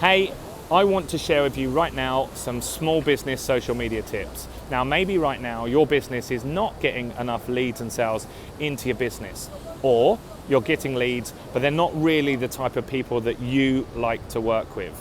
Hey, I want to share with you right now some small business social media tips. Now, maybe right now your business is not getting enough leads and sales into your business, or you're getting leads, but they're not really the type of people that you like to work with.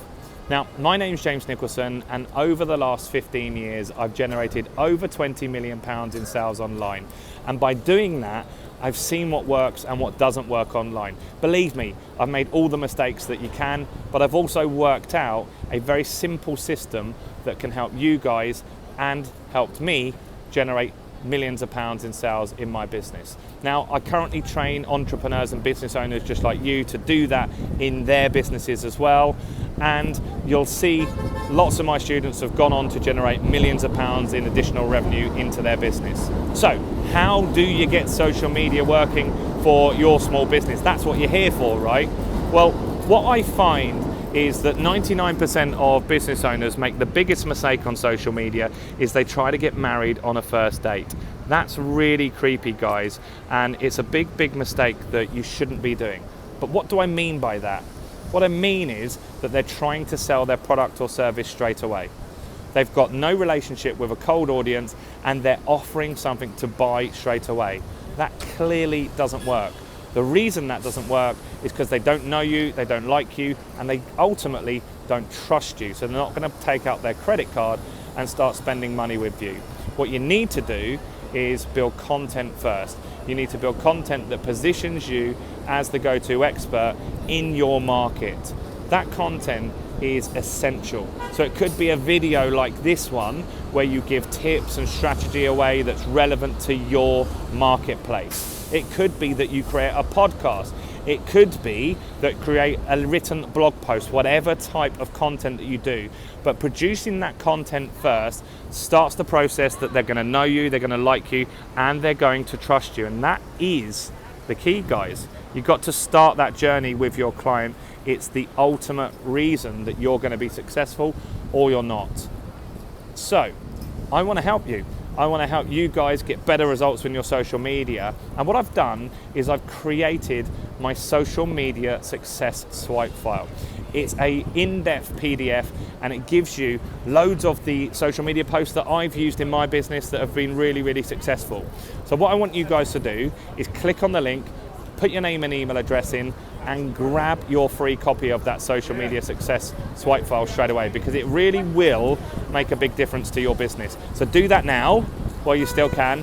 Now, my name's James Nicholson, and over the last 15 years, I've generated over £20 million in sales online. And by doing that, I've seen what works and what doesn't work online. Believe me, I've made all the mistakes that you can, but I've also worked out a very simple system that can help you guys and helped me generate millions of pounds in sales in my business. Now, I currently train entrepreneurs and business owners just like you to do that in their businesses as well. And you'll see lots of my students have gone on to generate millions of pounds in additional revenue into their business. So, how do you get social media working for your small business? That's what you're here for, right? Well, what I find is that 99% of business owners make the biggest mistake on social media is they try to get married on a first date. That's really creepy, guys, and it's a big mistake that you shouldn't be doing. But what do I mean by that? What I mean is that they're trying to sell their product or service straight away. They've got no relationship with a cold audience and they're offering something to buy straight away. That clearly doesn't work. The reason that doesn't work is because they don't know you, they don't like you, and they ultimately don't trust you. So they're not going to take out their credit card and start spending money with you. What you need to do is build content first. You need to build content that positions you as the go-to expert in your market. That content is essential. So it could be a video like this one where you give tips and strategy away that's relevant to your marketplace. It could be that you create a podcast. It could be that create a written blog post, whatever type of content that you do. But producing that content first starts the process that they're going to know you, they're going to like you, and they're going to trust you. And that is the key, guys. You've got to start that journey with your client. It's the ultimate reason that you're going to be successful or you're not. So, I want to help you. I want to help you guys get better results with your social media. And what I've done is I've created my social media success swipe file. It's a in-depth PDF and it gives you loads of the social media posts that I've used in my business that have been really successful. So what I want you guys to do is click on the link, put your name and email address in, and grab your free copy of that social media success swipe file straight away, because it really will make a big difference to your business. So do that now while you still can.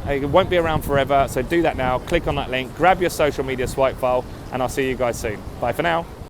It won't be around forever, so do that now. Click on that link, grab your social media swipe file, and I'll see you guys soon. Bye for now.